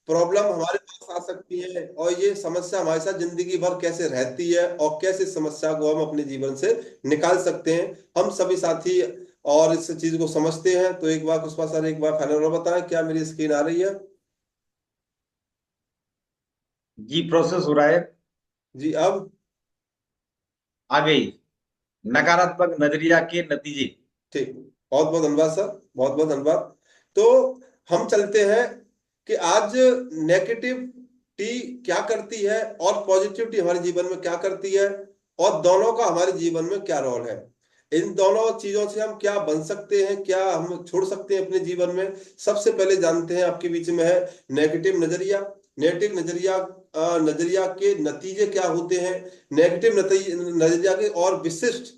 Problem हमारे पास आ सकती है और ये समस्या हमारे साथ जिंदगी भर कैसे रहती है और कैसे इस समस्या को हम अपने जीवन से निकाल सकते हैं, हम सभी साथी और इस चीज को समझते हैं। तो एक बार पुष्पा सर, एक बार फाइनल और बताएं, क्या मेरी स्क्रीन आ रही है? जी, प्रोसेस हो रहा है। जी अब? आ गई। नकारात्मक नजरिया के नतीजे। ठीक, बहुत बहुत धन्यवाद सर, बहुत बहुत धन्यवाद। तो हम चलते हैं कि आज नेगेटिविटी क्या करती है और पॉजिटिविटी हमारे जीवन में क्या करती है, और दोनों का हमारे जीवन में क्या रोल है। इन दोनों चीजों से हम क्या बन सकते हैं, क्या हम छोड़ सकते हैं अपने जीवन में। सबसे पहले जानते हैं, आपके बीच में है नेगेटिव नजरिया। नेगेटिव नजरिया, नजरिया के नतीजे क्या होते हैं, नेगेटिव नजरिया के और विशिष्ट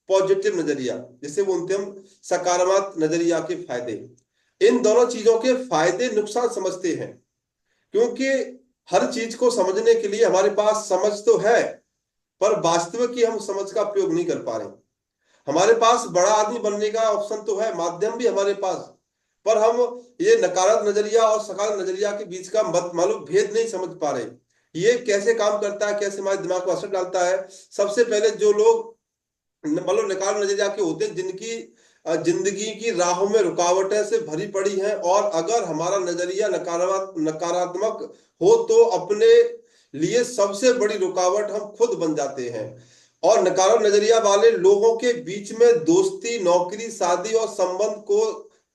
पॉजिटिव नजरिया, जिसे बोलते हैं हम सकारात्मक नजरिया के फायदे। इन दोनों चीजों के फायदे नुकसान समझते हैं, क्योंकि हर चीज को समझने के लिए हमारे पास समझ तो है, पर वास्तविक की हम समझ का उपयोग नहीं कर पा रहे। हमारे पास बड़ा आदमी बनने का ऑप्शन तो है, माध्यम भी हमारे पास, पर हम ये नकारात्मक नजरिया और सकारात्मक नजरिया के बीच का मत मालूम भेद नहीं समझ पा रहे। ये कैसे काम करता है, कैसे हमारे दिमाग को असर डालता है। सबसे पहले जो लोग मतलब नकारात्मक नजरिया के होते हैं, जिनकी जिंदगी की राहों में रुकावटें से भरी पड़ी हैं, और अगर हमारा नजरिया नकारात्मक नकारात्मक हो तो अपने लिए सबसे बड़ी रुकावट हम खुद बन जाते हैं। और नकारात्मक नजरिया वाले लोगों के बीच में दोस्ती, नौकरी, शादी और संबंध को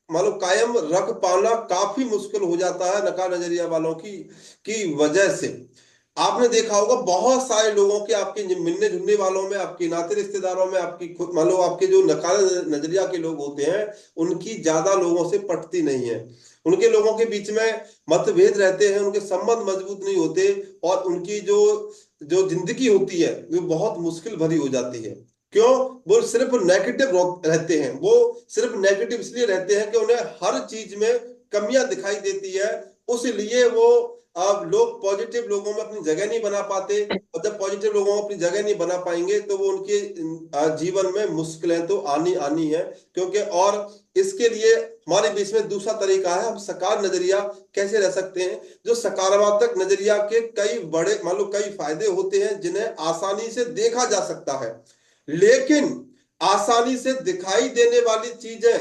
मतलब कायम रख पाना काफी मुश्किल हो जाता है, नकारात्मक नजरिया वालों की वजह से। आपने देखा होगा बहुत सारे लोगों के, आपके मिलने जुलने वालों में, आपके नाते रिश्तेदारों में, आपकी खुद मान लो आपके जो नकारात्मक नजरिया के लोग होते हैं, उनकी ज्यादा लोगों से पटती नहीं है। उनके लोगों के बीच में मतभेद रहते हैं, उनके संबंध मजबूत नहीं होते, और उनकी जो जो जिंदगी होती है वो बहुत मुश्किल भरी हो जाती है। क्यों? वो सिर्फ नेगेटिव रहते हैं, वो सिर्फ नेगेटिव इसलिए रहते हैं कि उन्हें हर चीज में कमियां दिखाई देती है। उसलिए वो, अब लोग पॉजिटिव लोगों में अपनी जगह नहीं बना पाते, और जब पॉजिटिव लोगों में अपनी जगह नहीं बना पाएंगे तो वो उनके जीवन में मुश्किलें तो आनी आनी है। क्योंकि और इसके लिए हमारे बीच में दूसरा तरीका है, हम सकार नजरिया कैसे रह सकते हैं। जो सकारात्मक नजरिया के कई बड़े मान लो कई फायदे होते हैं, जिन्हें आसानी से देखा जा सकता है, लेकिन आसानी से दिखाई देने वाली चीजें,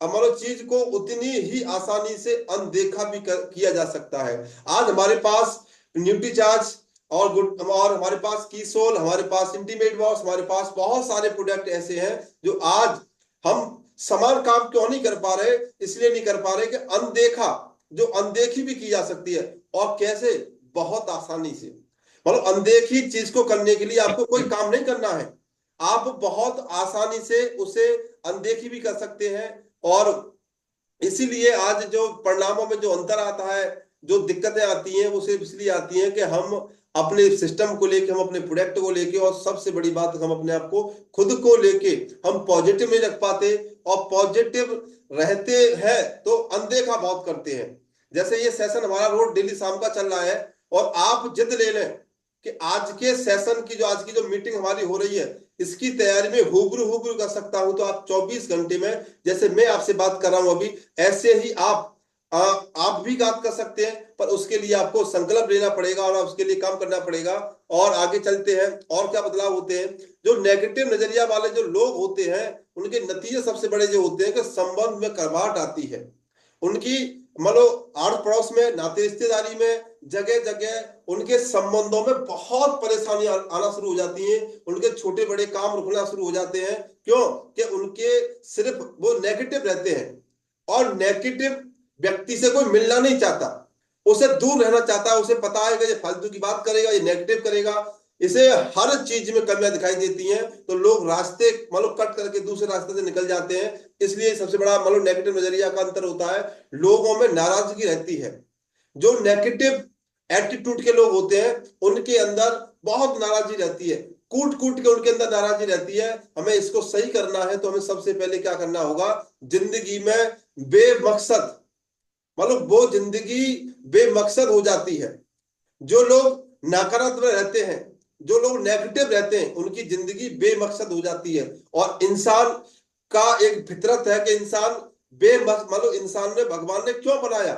हमारे चीज को उतनी ही आसानी से अनदेखा भी किया जा सकता है। आज हमारे पास न्यूट्रीचार्ज और गुड, और हमारे पास कीसोल, हमारे पास इंटीमेट बॉक्स, हमारे पास बहुत सारे प्रोडक्ट ऐसे हैं जो आज हम समान काम क्यों नहीं कर पा रहे, इसलिए नहीं कर पा रहे कि अनदेखा, जो अनदेखी भी की जा सकती है। और कैसे? बहुत आसानी से। मतलब अनदेखी चीज को करने के लिए आपको कोई काम नहीं करना है, आप बहुत आसानी से उसे अनदेखी भी कर सकते हैं। और इसीलिए आज जो परिणामों में जो अंतर आता है, जो दिक्कतें आती हैं, वो सिर्फ इसलिए आती हैं कि हम अपने सिस्टम को लेके, हम अपने प्रोडक्ट को लेके, और सबसे बड़ी बात हम अपने आप को, खुद को लेके हम पॉजिटिव नहीं रख पाते। और पॉजिटिव रहते हैं तो अनदेखा बहुत करते हैं। जैसे ये सेशन हमारा रोज डेली शाम का चल रहा है, और आप जिद ले लें कि आज के सेशन की जो आज की जो मीटिंग हमारी हो रही है, इसकी तैयारी में हुबरू हुबरू कर सकता हूं, तो आप 24 घंटे में, जैसे मैं आपसे बात कर रहा हूं अभी, ऐसे ही आप भी बात कर सकते हैं। पर उसके लिए आपको संकल्प लेना पड़ेगा और उसके लिए काम करना पड़ेगा। और आगे चलते हैं, और क्या बदलाव होते हैं। जो नेगेटिव नजरिया वाले जो लोग होते हैं, उनके नतीजे सबसे बड़े जो होते हैं कि संबंध में कड़वाहट आती है। उनकी मतलब आड़ पड़ोस में, नाते रिश्तेदारी में, जगह जगह उनके संबंधों में बहुत परेशानी आना शुरू हो जाती है। उनके छोटे बड़े काम रुकना शुरू हो जाते हैं। क्यों? कि उनके सिर्फ वो नेगेटिव रहते हैं, और नेगेटिव व्यक्ति से कोई मिलना नहीं चाहता, उसे दूर रहना चाहता है। उसे पता है कि ये फालतू की बात करेगा, ये नेगेटिव करेगा, इसे हर चीज में कमियां दिखाई देती हैं, तो लोग रास्ते मतलब कट करके दूसरे रास्ते से निकल जाते हैं। इसलिए सबसे बड़ा मतलब नेगेटिव नजरिया का अंतर होता है, लोगों में नाराजगी रहती है। जो नेगेटिव एटीट्यूड के लोग होते हैं, उनके अंदर बहुत नाराजगी रहती है, कूट कूट के उनके अंदर नाराजगी रहती है। हमें इसको सही करना है तो हमें सबसे पहले क्या करना होगा, जिंदगी में बेमकसद, मतलब वो जिंदगी बेमकसद हो जाती है। जो लोग नकारात्मक रहते हैं, जो लोग नेगेटिव रहते हैं, उनकी जिंदगी बेमकसद हो जाती है। और इंसान का एक फितरत है कि इंसान बेमकसद, मतलब इंसान ने, भगवान ने क्यों बनाया?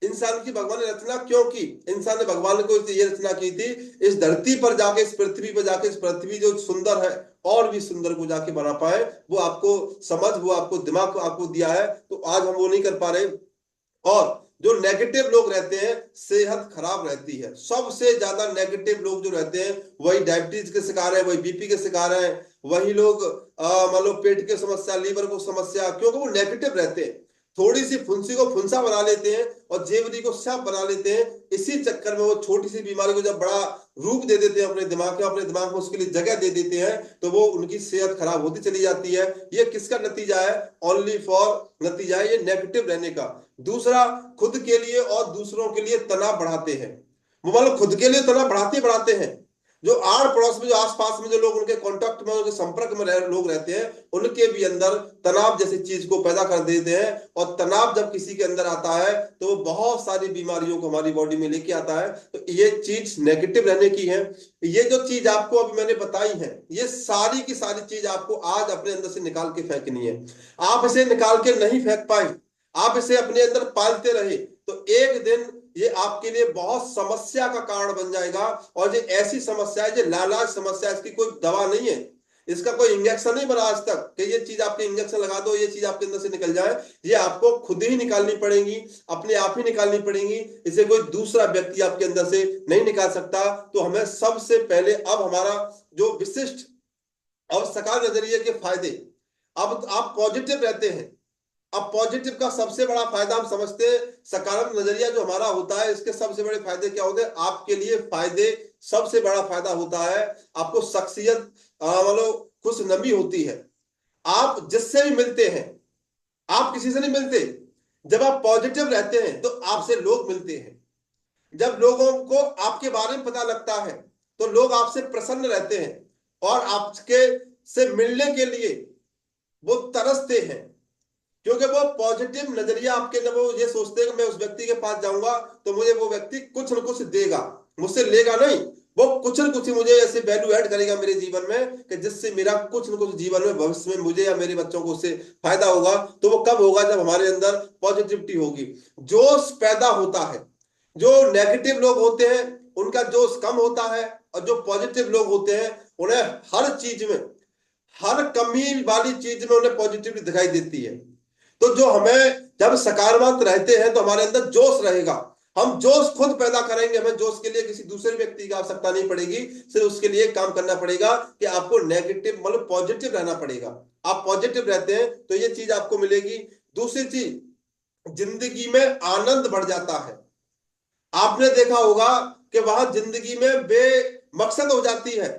इंसान की भगवान ने रचना क्यों की? इंसान ने भगवान को ये रचना की थी, इस धरती पर जाके, इस पृथ्वी पर जाके, इस पृथ्वी जो सुंदर है और भी सुंदर को जाके बना पाए। वो आपको समझ, वो आपको दिमाग आपको दिया है, तो आज हम वो नहीं कर पा रहे। और जो नेगेटिव लोग रहते हैं, सेहत खराब रहती है। सबसे ज्यादा नेगेटिव लोग जो रहते हैं वही डायबिटीज के शिकार है, वही बीपी के शिकार है, वही लोग मान लो पेट की समस्या, लीवर को समस्या, क्योंकि वो नेगेटिव रहते हैं। थोड़ी सी फुंसी को फुंसा बना लेते हैं और जेवरी को सांप बना लेते हैं। इसी चक्कर में वो छोटी सी बीमारी को जब बड़ा रूप दे देते हैं अपने दिमाग में, अपने दिमाग में उसके लिए जगह दे देते हैं, तो वो उनकी सेहत खराब होती चली जाती है। ये किसका नतीजा है? ओनली फॉर नतीजा है ये नेगेटिव रहने का। दूसरा, खुद के लिए और दूसरों के लिए तनाव बढ़ाते हैं। वो मतलब खुद के लिए तनाव बढ़ाते बढ़ाते हैं, जो आड़ पड़ोस में, जो आसपास में जो लोग उनके कांटेक्ट में, उनके संपर्क में लोग रहते हैं, उनके भी अंदर तनाव जैसी चीज को पैदा कर देते हैं। और तनाव जब किसी के अंदर आता है तो वो बहुत सारी बीमारियों को हमारी बॉडी में लेके आता है। तो ये चीज नेगेटिव रहने की है। ये जो चीज आपको अभी मैंने बताई है, ये सारी की सारी चीज आपको आज अपने अंदर से निकाल के फेंकनी है। आप इसे निकाल के नहीं फेंक पाए, आप इसे अपने अंदर पालते रहे, तो एक दिन ये आपके लिए बहुत समस्या का कारण बन जाएगा। और ये ऐसी समस्या है, ये लालाज समस्या है, इसकी कोई दवा नहीं है, इसका कोई इंजेक्शन नहीं बना आज तक कि ये चीज आपके इंजेक्शन लगा दो ये चीज आपके अंदर से निकल जाए। ये आपको खुद ही निकालनी पड़ेगी, अपने आप ही निकालनी पड़ेगी। इसे कोई दूसरा व्यक्ति आपके अंदर से नहीं निकाल सकता। तो हमें सबसे पहले अब हमारा जो विशिष्ट और सकारात्मक नजरिए के फायदे, अब आप पॉजिटिव रहते हैं। अब पॉजिटिव का सबसे बड़ा फायदा हम समझते हैं, सकारात्मक नजरिया जो हमारा होता है, इसके सबसे बड़े फायदे क्या होते हैं आपके लिए? फायदे, सबसे बड़ा फायदा होता है आपको शख्सियत, मतलब खुश नमी होती है। आप जिससे भी मिलते हैं, आप किसी से नहीं मिलते, जब आप पॉजिटिव रहते हैं तो आपसे लोग मिलते हैं। जब लोगों को आपके बारे में पता लगता है तो लोग आपसे प्रसन्न रहते हैं और आपके से मिलने के लिए वो तरसते हैं, क्योंकि वो पॉजिटिव नजरिया आपके अंदर, वो ये सोचते हैं कि मैं उस व्यक्ति के पास जाऊंगा तो मुझे वो व्यक्ति कुछ न कुछ देगा, मुझसे लेगा नहीं, वो कुछ न कुछ मुझे ऐसे वैल्यू ऐड करेगा मेरे जीवन में कि जिससे मेरा कुछ न कुछ जीवन में भविष्य में मुझे या मेरे बच्चों को उससे फायदा होगा। तो वो कब होगा? जब हमारे अंदर पॉजिटिविटी होगी, जोश पैदा होता है। जो नेगेटिव लोग होते हैं उनका जोश कम होता है, और जो पॉजिटिव लोग होते हैं उन्हें हर चीज में, हर कमी वाली चीज में उन्हें पॉजिटिविटी दिखाई देती है। तो जो हमें जब सकारात्मक रहते हैं तो हमारे अंदर जोश रहेगा, हम जोश खुद पैदा करेंगे। हमें जोश के लिए किसी दूसरे व्यक्ति की आवश्यकता नहीं पड़ेगी, सिर्फ उसके लिए काम करना पड़ेगा कि आपको नेगेटिव मतलब पॉजिटिव रहना पड़ेगा। आप पॉजिटिव रहते हैं तो ये चीज आपको मिलेगी। दूसरी चीज, जिंदगी में आनंद बढ़ जाता है। आपने देखा होगा कि वहां जिंदगी में बेमकसद हो जाती है,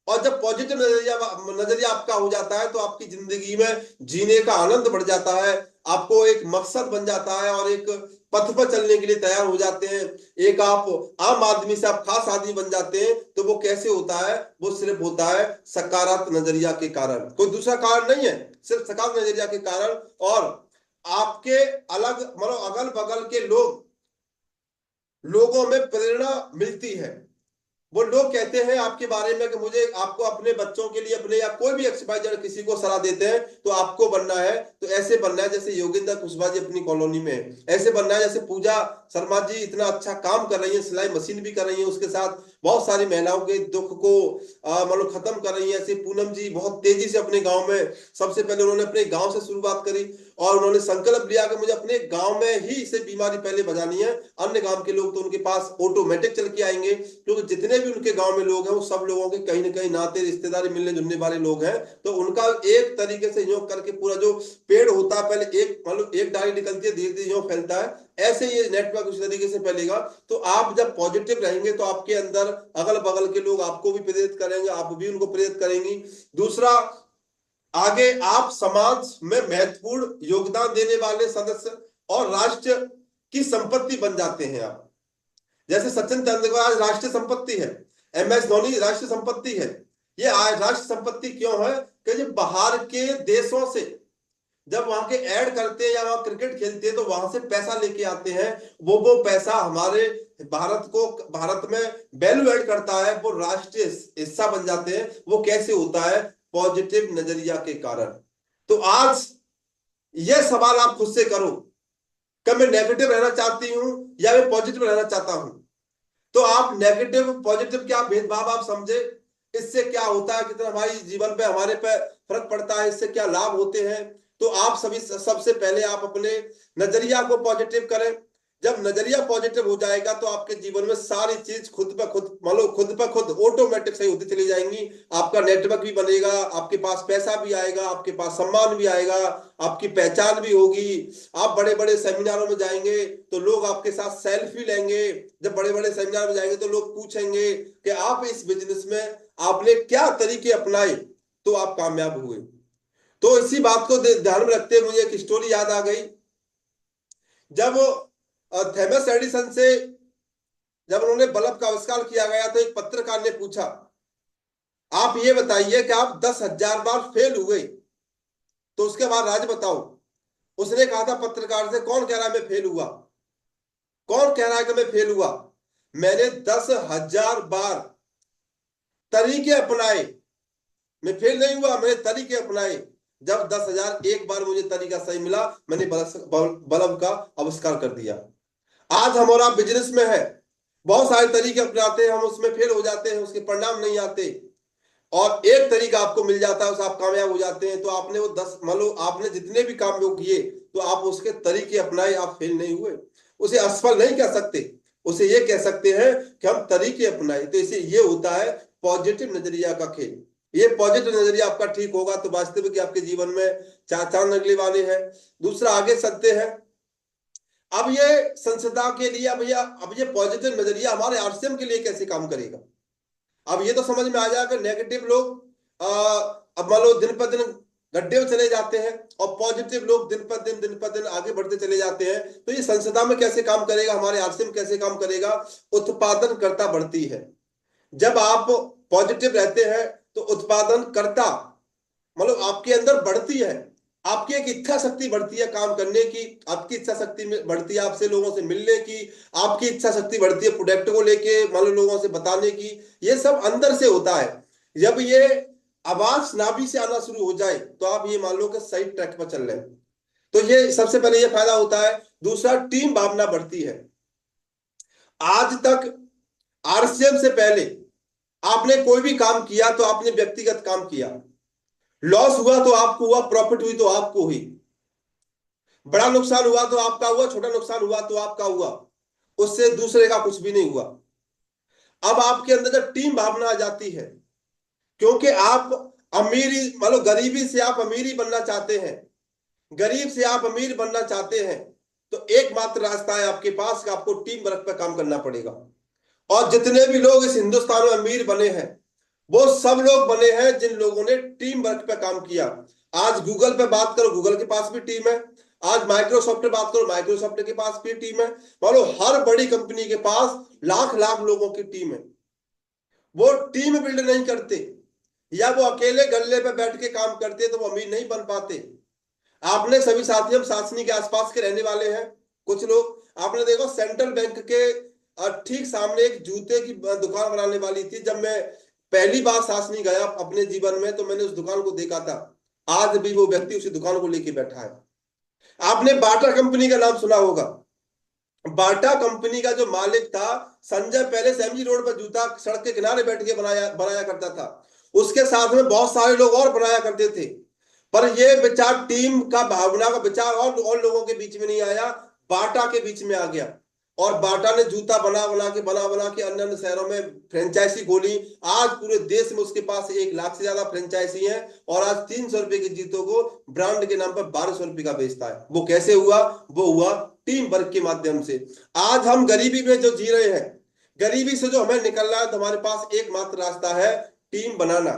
और जब पॉजिटिव नजरिया नजरिया आपका हो जाता है तो आपकी जिंदगी में जीने का आनंद बढ़ जाता है। आपको एक मकसद बन जाता है और एक पथ पर चलने के लिए तैयार हो जाते हैं। एक आप आम आदमी से आप खास आदमी बन जाते हैं। तो वो कैसे होता है? वो सिर्फ होता है सकारात्मक नजरिया के कारण, कोई दूसरा कारण नहीं है, सिर्फ सकारात्मक नजरिया के कारण। और आपके अलग मतलब अगल बगल के लोगों में प्रेरणा मिलती है। वो लोग कहते हैं आपके बारे में कि मुझे, आपको अपने बच्चों के लिए, अपने या कोई भी एक्सपाइजर किसी को सलाह देते हैं तो आपको बनना है तो ऐसे बनना है जैसे योगिंदर कुशवाहा जी अपनी कॉलोनी में है, ऐसे बनना है जैसे पूजा शर्मा जी इतना अच्छा काम कर रही है, सिलाई मशीन भी कर रही है, उसके साथ बहुत सारी महिलाओं के दुख को मतलब खत्म कर रही है। ऐसे पूनम जी बहुत तेजी से अपने गाँव में, सबसे पहले उन्होंने अपने गाँव से शुरुआत करी और उन्होंने संकल्प लिया कि मुझे अपने गाँव में ही इसे बीमारी पहले बजानी है। अन्य गाँव के लोग तो उनके पास ऑटोमेटिक चल के आएंगे, क्योंकि जितने भी उनके गांव में लोग हैं वो सब लोगों के कहीं ना कहीं नाते रिश्तेदारी मिलने जुलने वाले लोग हैं। तो उनका एक तरीके से योग करके पूरा जो पेड़ होता है, पहले एक मतलब एक डाली निकलती है, धीरे धीरे योग फैलता है, ऐसे ये नेटवर्क उस तरीके से फैलेगा। तो आप जब पॉजिटिव रहेंगे तो आपके अंदर अगल बगल के लोग आपको भी प्रेरित करेंगे, आप भी उनको प्रेरित करेंगी। दूसरा, आगे आप समाज में महत्वपूर्ण योगदान देने वाले सदस्य और राष्ट्र की संपत्ति बन जाते हैं आप। जैसे सचिन तेंदुलकर आज राष्ट्रीय संपत्ति है, MS धोनी राष्ट्रीय संपत्ति है। ये आज राष्ट्रीय संपत्ति क्यों है? कि जो बाहर के देशों से जब वहां के ऐड करते हैं या वहां क्रिकेट खेलते हैं तो वहां से पैसा लेके आते हैं, वो पैसा हमारे भारत में वैल्यू ऐड करता है, वो राष्ट्रीय हिस्सा बन जाते हैं। वो कैसे होता है? पॉजिटिव नजरिया के कारण। तो आज ये सवाल आप खुद से करो क्या मैं नेगेटिव रहना चाहती हूँ या मैं पॉजिटिव रहना चाहता हूँ? तो आप नेगेटिव पॉजिटिव क्या भेदभाव आप समझे, इससे क्या होता है, कितना हमारी जीवन पे हमारे पे फर्क पड़ता है, इससे क्या लाभ होते हैं। तो आप सभी सबसे पहले आप अपने नजरिया को पॉजिटिव करें। जब नजरिया पॉजिटिव हो जाएगा तो आपके जीवन में सारी चीज खुद ब खुद, मान लो खुद ब खुद ऑटोमेटिक सही होती चली जाएंगी। आपका नेटवर्क भी बनेगा, आपके पास पैसा भी आएगा, आपके पास सम्मान भी आएगा, आपकी पहचान भी होगी। आप बड़े बड़े सेमिनारों में जाएंगे तो लोग आपके साथ सेल्फी लेंगे। जब बड़े बड़े सेमिनार में जाएंगे तो लोग पूछेंगे कि आप इस बिजनेस में आपने क्या तरीके अपनाए तो आप कामयाब हुए। तो इसी बात को ध्यान में रखते हुए मुझे एक स्टोरी याद आ गई। जब थॉमस एडिसन से जब उन्होंने बल्ब का आविष्कार किया गया तो एक पत्रकार ने पूछा, आप ये बताइए कि आप 10,000 बार फेल हुए तो उसके बाद राज बताओ। उसने कहा था पत्रकार से, कौन कह रहा है मैं फेल हुआ? कौन कह रहा है कि मैं फेल हुआ? मैंने 10,000 बार तरीके अपनाए, मैं फेल नहीं हुआ, मैंने तरीके अपनाए। जब 10,001 बार मुझे तरीका सही मिला, मैंने बल्ब का आविष्कार कर दिया। आज हम और आप बिजनेस में है, बहुत सारे तरीके अपनाते हैं, हम उसमें फेल हो जाते हैं, उसके परिणाम नहीं आते। और एक तरीका आपको मिल जाता है, उस आप कामयाब हो जाते हैं। तो आपने वो 10, मान लो आपने जितने भी काम वो किए तो आप उसके तरीके अपनाए, आप फेल नहीं हुए। उसे असफल नहीं कह सकते, उसे ये कह सकते हैं कि हम तरीके अपनाए। तो इसे ये होता है पॉजिटिव नजरिया का खेल। ये पॉजिटिव नजरिया आपका ठीक होगा तो वास्तविक आपके जीवन में चार चांद निकले वाले हैं। दूसरा आगे चलते हैं। अब ये संस्था के लिए, अब ये पॉजिटिव नजरिया हमारे आरसीएम के लिए कैसे काम करेगा? अब ये तो समझ में आ जाएगा, नेगेटिव लोग अब मान लो दिन पर दिन गड्ढे में चले जाते हैं और पॉजिटिव लोग दिन पर दिन आगे बढ़ते चले जाते हैं। तो ये संस्था में कैसे काम करेगा, हमारे आरसीएम कैसे काम करेगा? उत्पादनकर्ता बढ़ती है। जब आप पॉजिटिव रहते हैं तो उत्पादनकर्ता मतलब आपके अंदर बढ़ती है। आपकी एक इच्छा शक्ति बढ़ती है काम करने की, आपकी इच्छा शक्ति बढ़ती है आपसे लोगों से मिलने की, आपकी इच्छा शक्ति बढ़ती है प्रोडक्ट को लेके मान लो लोगों से बताने की। ये सब अंदर से होता है। जब ये आवाज नाभि से आना शुरू हो जाए तो आप ये मान लो कि सही ट्रैक पर चल रहे हैं। तो ये सबसे पहले ये फायदा होता है। दूसरा, टीम भावना बढ़ती है। आज तक आरसीएम से पहले आपने कोई भी काम किया तो आपने व्यक्तिगत काम किया, लॉस हुआ तो आपको हुआ, प्रॉफिट हुई तो आपको हुई, बड़ा नुकसान हुआ तो आपका हुआ, छोटा नुकसान हुआ तो आपका हुआ, उससे दूसरे का कुछ भी नहीं हुआ। अब आपके अंदर जब टीम भावना आ जाती है, क्योंकि आप अमीरी मतलब गरीबी से आप अमीरी बनना चाहते हैं, गरीब से आप अमीर बनना चाहते हैं, तो एकमात्र रास्ता है आपके पास कि आपको टीम वर्क पर काम करना पड़ेगा। और जितने भी लोग इस हिंदुस्तान में अमीर बने हैं वो सब लोग बने हैं जिन लोगों ने टीम वर्क पे काम किया। आज गूगल पे बात करो, गूगल के पास भी टीम है। आज माइक्रोसॉफ्ट पे बात करो, माइक्रोसॉफ्ट के पास भी टीम है। मानो हर बड़ी कंपनी के पास लाख लाख लोगों की टीम है। वो टीम बिल्ड नहीं करते, या वो अकेले गल्ले पे बैठ के काम करते तो वो अमीर नहीं बन पाते। आपने सभी साथी, हम शासनी के आसपास के रहने वाले हैं कुछ लोग, आपने देखो सेंट्रल बैंक के ठीक सामने एक जूते की दुकान बनाने वाली थी। जब मैं पहली बार शासनी गया अपने जीवन में तो मैंने उस दुकान को देखा था। आज भी वो व्यक्ति उसी दुकान को लेके बैठा है। आपने बाटा कंपनी का नाम सुना होगा। बाटा कंपनी का जो मालिक था संजय, पहले एमजी रोड पर जूता सड़क के किनारे बैठ के बनाया बनाया करता था। उसके साथ में बहुत सारे लोग और बनाया करते थे। पर ये विचार टीम का भावना का विचार और लोगों के बीच में नहीं आया, बाटा के बीच में आ गया। और बाटा ने जूता बना बना के अन्य अन्य शहरों में फ्रेंचाइजी खोली। आज पूरे देश में उसके पास 1 लाख से ज्यादा फ्रेंचाइजी है। और आज 300 रुपए के जूतों को ब्रांड के नाम पर 1200 रुपए का बेचता है। वो कैसे हुआ? वो हुआ टीम वर्क के माध्यम से। आज हम गरीबी में जो जी रहे हैं, गरीबी से जो हमें निकलना है तो हमारे पास एकमात्र रास्ता है टीम बनाना।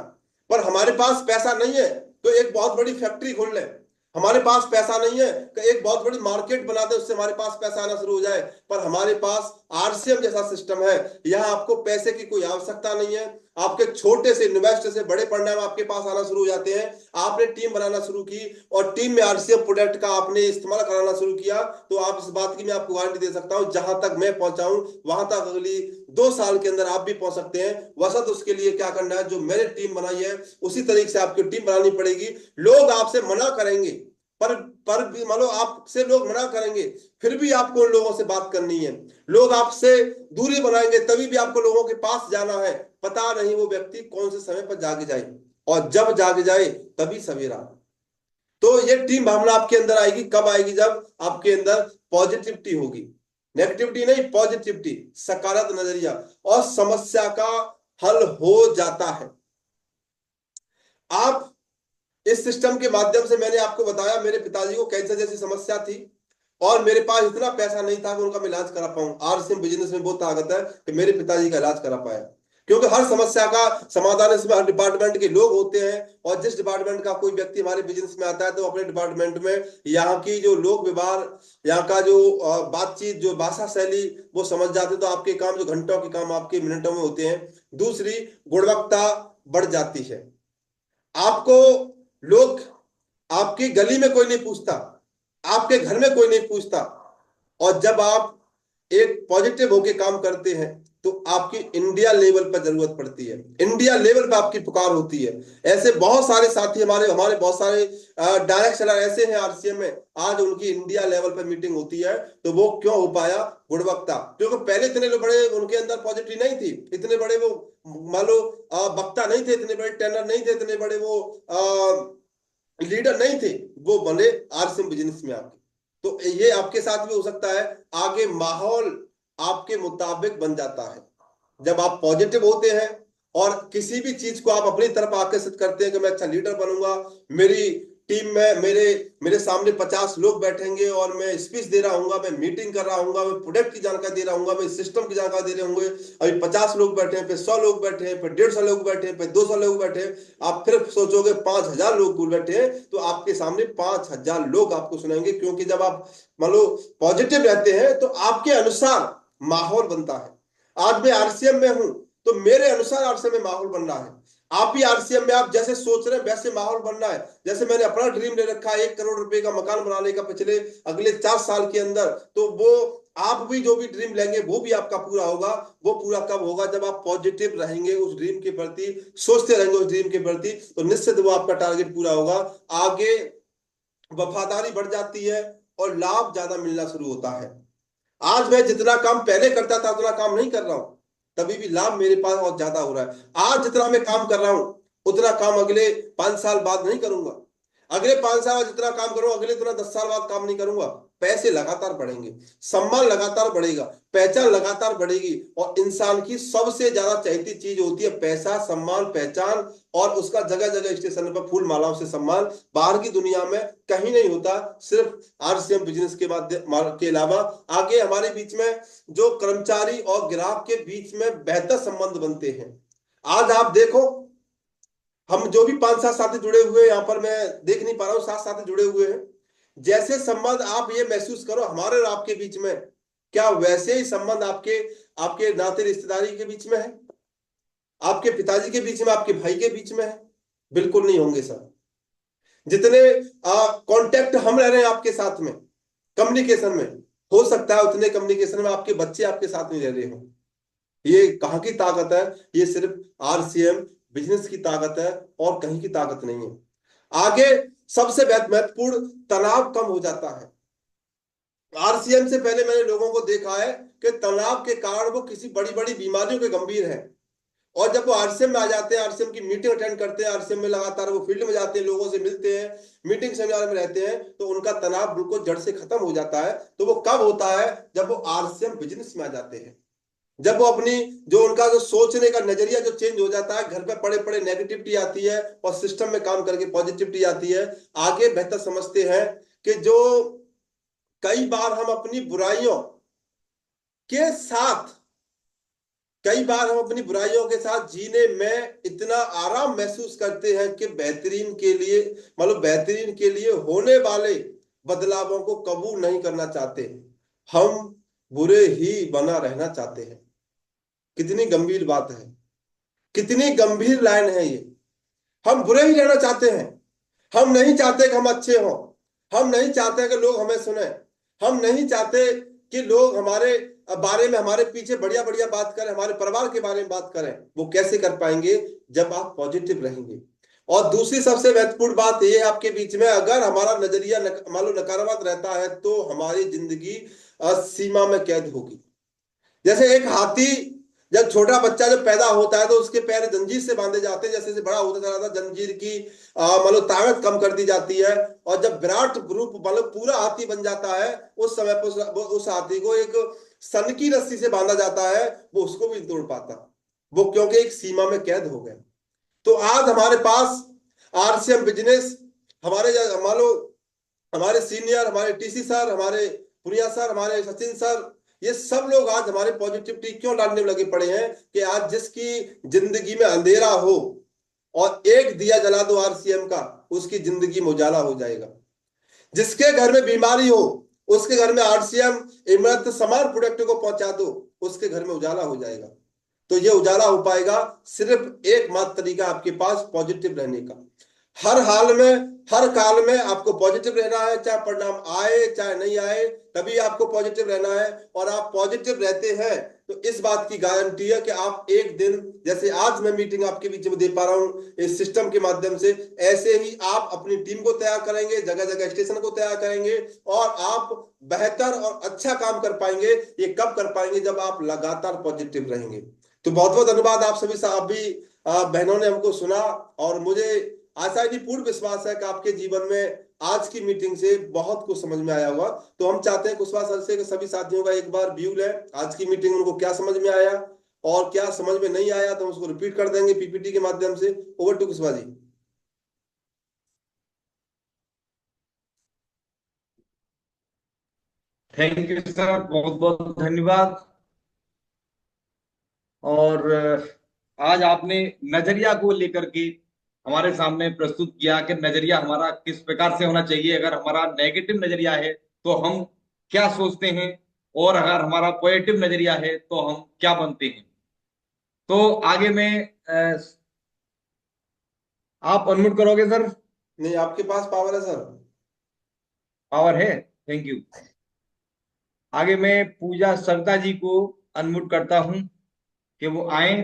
पर हमारे पास पैसा नहीं है तो एक बहुत बड़ी फैक्ट्री खोल ले। हमारे पास पैसा नहीं है कि एक बहुत बड़ी मार्केट बना दे, उससे हमारे पास पैसा आना शुरू हो जाए। पर हमारे पास आरसीएम जैसा सिस्टम है, यहाँ आपको पैसे की कोई आवश्यकता नहीं है। आपके छोटे से इन्वेस्ट से बड़े परिणाम आपके पास आना शुरू हो जाते हैं। आपने टीम बनाना शुरू की और टीम में आरसीएम प्रोडक्ट का आपने इस्तेमाल कराना शुरू किया तो आप इस बात की मैं आपको गारंटी दे सकता हूं, जहां तक मैं पहुंचा हूं वहां तक अगली 2 साल के अंदर आप भी पहुंच सकते हैं। वसत उसके लिए क्या करना है, जो मैंने टीम बनाई है उसी तरीके से आपकी टीम बनानी पड़ेगी। लोग आपसे मना करेंगे पर पर भी मान लो आपसे लोग मना करेंगे, फिर भी आपको उन लोगों से बात करनी है। लोग आपसे दूरी बनाएंगे, तभी भी आपको लोगों के पास जाना है। पता नहीं वो व्यक्ति कौन से समय पर जाग जाए, और जब जाग जाए तभी सवेरा। तो ये टीम भावना आपके अंदर आएगी, कब आएगी? जब आपके अंदर पॉजिटिविटी होगी, नेगेटिविटी नहीं, पॉजिटिविटी, सकारात्मक नजरिया, और समस्या का हल हो जाता है। आप इस सिस्टम के माध्यम से, मैंने आपको बताया मेरे पिताजी को कैंसर जैसी समस्या थी, और मेरे पास इतना पैसा नहीं था कि उनका मैं इलाज करा पाऊं। आरसीएम बिजनेस में बहुत ताकत है कि मेरे पिताजी का इलाज करा पाया, क्योंकि हर समस्या का समाधान इसमें हर डिपार्टमेंट के लोग होते हैं। और जिस डिपार्टमेंट का कोई व्यक्ति हमारे बिजनेस में आता है, तो अपने डिपार्टमेंट में यहाँ की जो लोक व्यवहार, यहाँ का जो बातचीत, जो भाषा शैली, वो समझ जाते, तो आपके काम जो घंटों के काम आपके मिनटों में होते हैं। दूसरी, गुणवत्ता बढ़ जाती है। आपको लोग, आपकी गली में कोई नहीं पूछता, आपके घर में कोई नहीं पूछता, और जब आप एक पॉजिटिव होके काम करते हैं, तो आपकी इंडिया लेवल पर जरूरत पड़ती है, इंडिया लेवल पर आपकी पुकार होती है। ऐसे बहुत सारे साथी हमारे हमारे बहुत सारे डायरेक्ट सेलर ऐसे हैं आरसीएम में, आज उनकी इंडिया लेवल पर मीटिंग होती है। तो वो क्यों हो पाया? गुणवत्ता। क्योंकि पहले इतने बड़े उनके अंदर पॉजिटिव नहीं थी, इतने बड़े वो मान लो वक्ता नहीं थे, इतने बड़े ट्रेनर नहीं थे, इतने बड़े वो लीडर नहीं थे, वो बने आरसीएम बिजनेस में आके। तो ये आपके साथ भी हो सकता है। आगे माहौल आपके मुताबिक बन जाता है जब आप पॉजिटिव होते हैं, और किसी भी चीज को आप अपनी तरफ आकर्षित करते हैं कि मैं अच्छा लीडर बनूंगा, मेरी टीम में मेरे मेरे सामने 50 लोग बैठेंगे, और मैं स्पीच दे रहा हूँ, मैं मीटिंग कर रहा हूँ, मैं प्रोडक्ट की जानकारी दे रहा हूँ, मैं सिस्टम की जानकारी दे रहे होंगे। अभी 50 लोग बैठे हैं, फिर 100 लोग बैठे हैं, फिर 150 लोग बैठे हैं, फिर 200 लोग बैठे हैं, आप फिर सोचोगे 5000 लोग बैठे हैं, तो आपके सामने 5000 लोग आपको सुनेंगे। क्योंकि जब आप मान लो पॉजिटिव रहते हैं, तो आपके अनुसार माहौल बनता है। आज मैं आरसीएम में हूं, तो मेरे अनुसार आरसीएम में माहौल बन रहा है। आप भी आरसीएम में, आप जैसे सोच रहे हैं वैसे माहौल बनना है। जैसे मैंने अपना ड्रीम ले रखा है 1 करोड़ रुपए का मकान बनाने का पिछले अगले 4 साल के अंदर, तो वो आप भी जो भी ड्रीम लेंगे वो भी आपका पूरा होगा। वो पूरा कब होगा? जब आप पॉजिटिव रहेंगे उस ड्रीम के प्रति, सोचते रहेंगे उस ड्रीम के प्रति, तो निश्चित वो आपका टारगेट पूरा होगा। आगे वफादारी बढ़ जाती है, और लाभ ज्यादा मिलना शुरू होता है। आज मैं जितना काम पहले करता था उतना काम नहीं कर रहा हूं, तभी भी लाभ मेरे पास और ज्यादा हो रहा है। आज जितना मैं काम कर रहा हूं, उतना काम अगले 5 साल बाद नहीं करूंगा। अगले 5 साल बाद जितना काम करूंगा, अगले उतना 10 साल बाद काम नहीं करूंगा। पैसे लगातार बढ़ेंगे, सम्मान लगातार बढ़ेगा, पहचान लगातार बढ़ेगी। और इंसान की सबसे ज्यादा चाहती चीज होती है पैसा, सम्मान, पहचान, और उसका जगह जगह स्टेशन पर फूल मालाओं से सम्मान। बाहर की दुनिया में कहीं नहीं होता, सिर्फ आरसीएम बिजनेस के माध्यम के अलावा। आगे हमारे बीच में जो कर्मचारी और ग्राहक के बीच में बेहतर संबंध बनते हैं। आज आप देखो, हम जो भी 5-7 साथी जुड़े हुए हैं यहाँ पर, मैं देख नहीं पा रहा हूँ, 7 साथी जुड़े हुए हैं। जैसे संबंध आप ये महसूस करो हमारे और आपके बीच में, क्या वैसे ही संबंध आपके आपके नाते रिश्तेदारी के बीच में है, आपके पिताजी के बीच में, आपके भाई के बीच में है? बिल्कुल नहीं होंगे सर। जितने कांटेक्ट हम रह रहे हैं आपके साथ में, कम्युनिकेशन में, हो सकता है उतने कम्युनिकेशन में आपके बच्चे आपके साथ नहीं रह रहे हो। ये कहाँ की ताकत है? ये सिर्फ आरसीएम बिजनेस की ताकत है, और कहीं की ताकत नहीं है। आगे सबसे महत्वपूर्ण, तनाव कम हो जाता है। आरसीएम से पहले मैंने लोगों को देखा है कि तनाव के कारण वो किसी बड़ी बड़ी बीमारियों के गंभीर हैं, और जब वो आरसीएम में आ जाते हैं, आरसीएम की मीटिंग अटेंड करते हैं, आरसीएम में लगातार वो फील्ड में जाते हैं, लोगों से मिलते हैं, मीटिंग सेमिनार में रहते हैं, तो उनका तनाव बिल्कुल जड़ से खत्म हो जाता है। तो वो कब होता है? जब वो आरसीएम बिजनेस में आ जाते हैं, जब वो अपनी जो उनका जो सोचने का नजरिया जो चेंज हो जाता है, घर पे पड़े पड़े नेगेटिविटी आती है, और सिस्टम में काम करके पॉजिटिविटी आती है। आगे बेहतर समझते हैं कि जो कई बार हम अपनी बुराइयों के साथ कई बार हम अपनी बुराइयों के साथ जीने में इतना आराम महसूस करते हैं कि बेहतरीन के लिए, मतलब बेहतरीन के लिए होने वाले बदलावों को कबूल नहीं करना चाहते। हम बुरे ही बना रहना चाहते हैं। कितनी गंभीर बात है, कितनी गंभीर लाइन है ये। हम बुरे ही रहना चाहते हैं। हम नहीं चाहते कि हम अच्छे हों। हम नहीं चाहते कि लोग हमें सुने। हम नहीं चाहते कि लोग हमारे बारे में, हमारे पीछे बढ़िया बढ़िया बात करें, हमारे परिवार के बारे में बात करें। वो कैसे कर पाएंगे? जब आप पॉजिटिव रहेंगे। और दूसरी सबसे महत्वपूर्ण बात ये है आपके बीच में, अगर हमारा नजरिया मान लो नकारात्मक रहता है तो हमारी जिंदगी सीमा में कैद होगी। जैसे एक हाथी, जब छोटा बच्चा जब पैदा होता है तो उसके पैर जंजीर से बांधे जाते हैं, जैसे जैसे बड़ा होता चला जाता है जंजीर की मतलब ताकत कम कर दी जाती है। और जब विराट रूप मतलब पूरा हाथी बन जाता है, उस समय पर उस हाथी को एक सन की रस्सी से बांधा जाता है, वो उसको भी नहीं तोड़ पाता, वो क्योंकि एक सीमा में कैद हो गया। तो आज हमारे पास आरसीएम बिजनेस, हमारे मान लो हमारे सीनियर, हमारे टीसी सर, हमारे पुनिया सर, हमारे सचिन सर, ये सब लोग आज हमारे पॉजिटिविटी क्यों लाने में लगे पड़े हैं कि आज जिसकी जिंदगी में अंधेरा हो और एक दिया जला दो आरसीएम का, उसकी जिंदगी में उजाला हो जाएगा। जिसके घर में बीमारी हो, उसके घर में आरसीएम इमरत समान प्रोडक्ट को पहुंचा दो, उसके घर में उजाला हो जाएगा। तो ये उजाला हो पाएगा सिर्फ एकमात्र तरीका आपके पास पॉजिटिव रहने का। हर हाल में, हर काल में आपको पॉजिटिव रहना है, चाहे परिणाम आए चाहे नहीं आए, तभी आपको पॉजिटिव रहना है। और आप पॉजिटिव रहते हैं तो इस बात की गारंटी है कि आप एक दिन, जैसे आज मैं मीटिंग आपके बीच में दे पा रहा हूं इस सिस्टम के माध्यम से, ऐसे ही आप अपनी टीम को तैयार करेंगे, जगह जगह स्टेशन को तैयार करेंगे, और आप बेहतर और अच्छा काम कर पाएंगे। ये कब कर पाएंगे? जब आप लगातार पॉजिटिव रहेंगे। तो बहुत बहुत धन्यवाद आप सभी भी बहनों ने हमको सुना। और मुझे आशा नहीं पूर्ण विश्वास है कि आपके जीवन में आज की मीटिंग से बहुत कुछ समझ में आया होगा। तो हम चाहते हैं कुशवाहा सर से कि सभी साथियों का एक बार व्यू लें, आज की मीटिंग उनको क्या समझ में आया और क्या समझ में नहीं आया, तो हम उसको रिपीट कर देंगे पीपीटी के माध्यम से। Over to Kushwaha ji. Thank you sir, बहुत बहुत धन्यवाद। और आज आपने नजरिया को लेकर के हमारे सामने प्रस्तुत किया कि नजरिया हमारा किस प्रकार से होना चाहिए। अगर हमारा नेगेटिव नजरिया है तो हम क्या सोचते हैं, और अगर हमारा पॉजिटिव नजरिया है तो हम क्या बनते हैं। तो आगे में आप अनम्यूट करोगे सर? नहीं, आपके पास पावर है सर। पावर है, थैंक यू। आगे मैं पूजा सविता जी को अनम्यूट करता हूं कि वो आए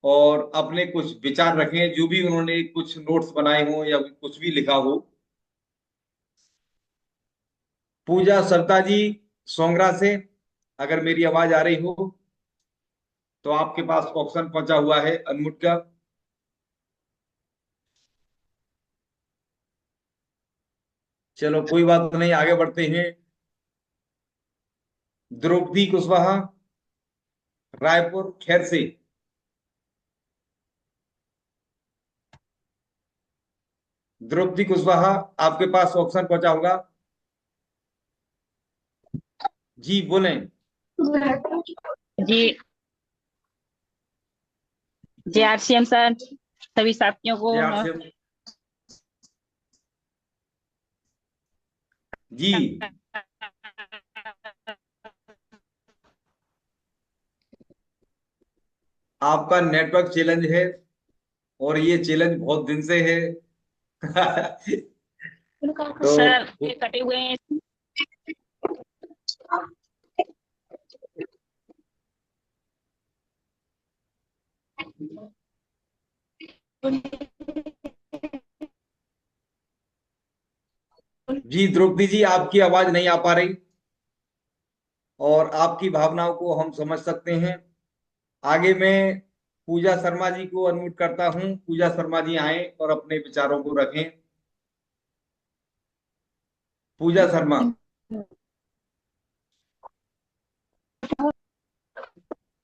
और अपने कुछ विचार रखें, जो भी उन्होंने कुछ नोट्स बनाए हो या कुछ भी लिखा हो। पूजा सविता जी सोंगरा से, अगर मेरी आवाज आ रही हो तो आपके पास ऑप्शन पहुंचा हुआ है अनम्यूट का। चलो कोई बात नहीं, आगे बढ़ते हैं। द्रौपदी कुशवाहा रायपुर खैर से। द्रौपदी कुशवाहा, आपके पास ऑप्शन पहुंचा होगा। जी बोलें। जी। जी आरसीएम सर, सभी साथियों को जय आर जी। आपका नेटवर्क चैलेंज है, और ये चैलेंज बहुत दिन से है। तो सर ये कटे हुए हैं। जी द्रौपदी जी, आपकी आवाज नहीं आ पा रही, और आपकी भावनाओं को हम समझ सकते हैं। आगे मैं पूजा शर्मा जी को अनम्यूट करता हूं। पूजा शर्मा जी आए और अपने विचारों को रखें। पूजा शर्मा।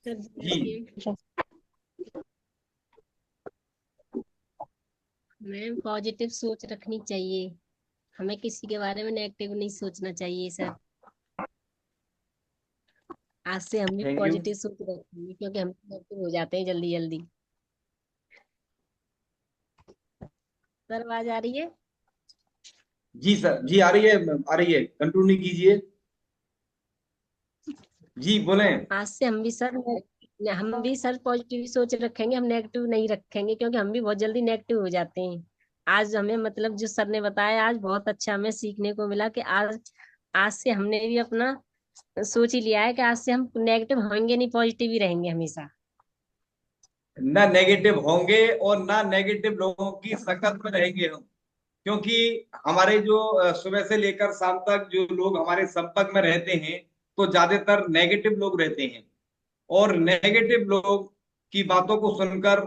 जी। मैम पॉजिटिव सोच रखनी चाहिए, हमें किसी के बारे में नेगेटिव नहीं सोचना चाहिए सर। आज से हम भी थैंक यू। पॉजिटिव सोच रखेंगे, क्योंकि हम नेगेटिव हो जाते हैं जल्दी जल्दी। सर आवाज आ रही है? जी सर, जी आ रही है, आ रही है, कंटिन्यू कीजिए। जी बोलें। आज से हम भी सर पॉजिटिव सोच रखेंगे, हम नेगेटिव नहीं रखेंगे, क्योंकि हम भी बहुत जल्दी नेगेटिव हो जाते हैं। आज हमें मतलब जो सर ने बताया आज बहुत अच्छा हमें सीखने को मिला कि आज से हमने भी अपना सोच ही लिया है कि आज से हम नेगेटिव होंगे नहीं, पॉजिटिव ही रहेंगे हमेशा। ना नेगेटिव होंगे और ना नेगेटिव लोगों की संगत में रहेंगे हम, क्योंकि हमारे जो सुबह से लेकर शाम तक जो लोग हमारे संपर्क में रहते हैं तो ज्यादातर नेगेटिव लोग रहते हैं, और नेगेटिव लोग की बातों को सुनकर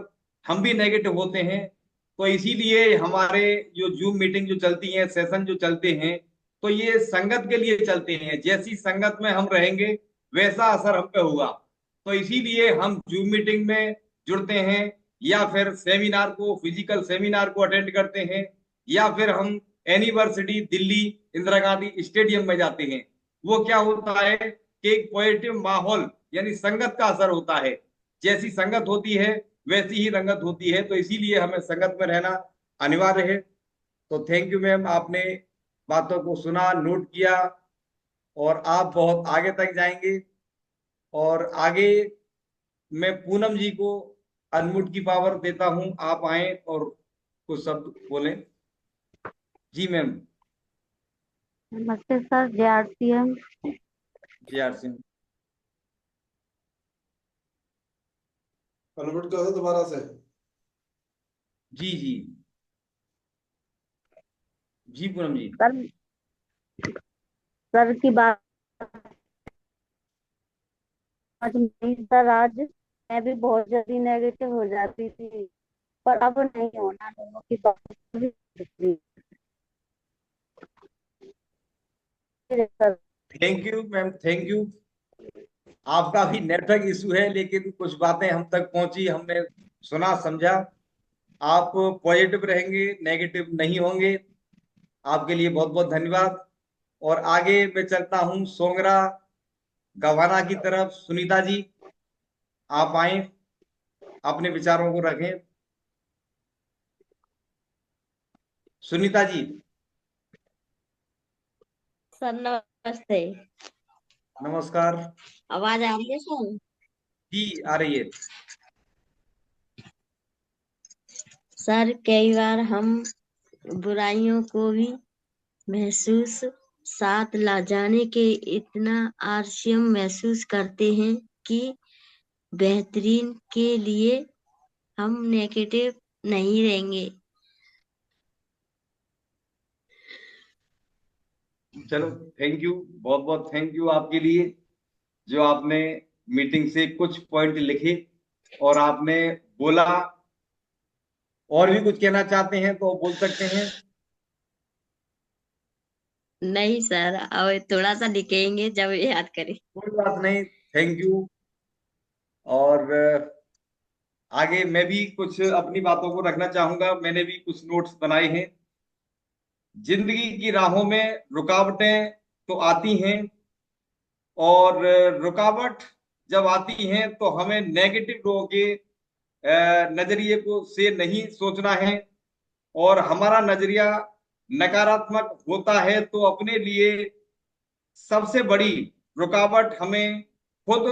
हम भी नेगेटिव होते हैं। तो इसीलिए हमारे जो जूम मीटिंग जो चलती है, सेशन जो चलते हैं, तो ये संगत के लिए चलते हैं। जैसी संगत में हम रहेंगे वैसा असर हम पे होगा। तो इसीलिए हम जूम मीटिंग में जुड़ते हैं, या फिर सेमिनार को, फिजिकल सेमिनार को अटेंड करते हैं, या फिर हम एनिवर्सिटी दिल्ली इंदिरा गांधी स्टेडियम में जाते हैं। वो क्या होता है कि एक पॉजिटिव माहौल यानी संगत का असर होता है। जैसी संगत होती है वैसी ही रंगत होती है, तो इसीलिए हमें संगत में रहना अनिवार्य है। तो थैंक यू मैम, आपने बातों को सुना, नोट किया, और आप बहुत आगे तक जाएंगे। और आगे मैं पूनम जी को अनम्यूट की पावर देता हूं, आप आए और कुछ शब्द बोलें। जी मैम। नमस्ते sir, JRCM। G R Singh. Unmute कर दो दोबारा से। जी जी जी पूनम जी। सर, सर की बात आज नहीं सर, आज मैं भी बहुत जल्दी नेगेटिव हो जाती थी, पर अब नहीं होना। लोगों की बात भी sir. Thank you ma'am, thank you. आपका भी नेटवर्क इशू है, लेकिन कुछ बातें हम तक पहुंची, हमने सुना समझा। आप पॉजिटिव रहेंगे, नेगेटिव नहीं होंगे। आपके लिए बहुत बहुत धन्यवाद। और आगे मैं चलता हूं सोंगरा गवाना की तरफ। सुनीता जी, आप आए, अपने विचारों को रखें। सुनीता जी। सर नमस्ते। नमस्कार। आवाज आ रही है सर? जी आ रही है। सर कई बार हम बुराइयों को भी महसूस साथ ला जाने के इतना आलस्य महसूस करते हैं कि बेहतरीन के लिए हम नेगेटिव नहीं रहेंगे। चलो, थैंक यू, बहुत बहुत थैंक यू आपके लिए, जो आपने मीटिंग से कुछ पॉइंट लिखे और आपने बोला। और भी कुछ कहना चाहते हैं तो बोल सकते हैं। नहीं सर, अब थोड़ा सा लिखेंगे जब याद करें। कोई बात नहीं, थैंक यू। और आगे मैं भी कुछ अपनी बातों को रखना चाहूंगा। मैंने भी कुछ नोट्स बनाए हैं। जिंदगी की राहों में रुकावटें तो आती हैं, और रुकावट जब आती हैं तो हमें नेगेटिव लोगों के नजरिए को से नहीं सोचना है, और हमारा नजरिया नकारात्मक होता है तो अपने लिए सबसे बड़ी रुकावट हमें खुद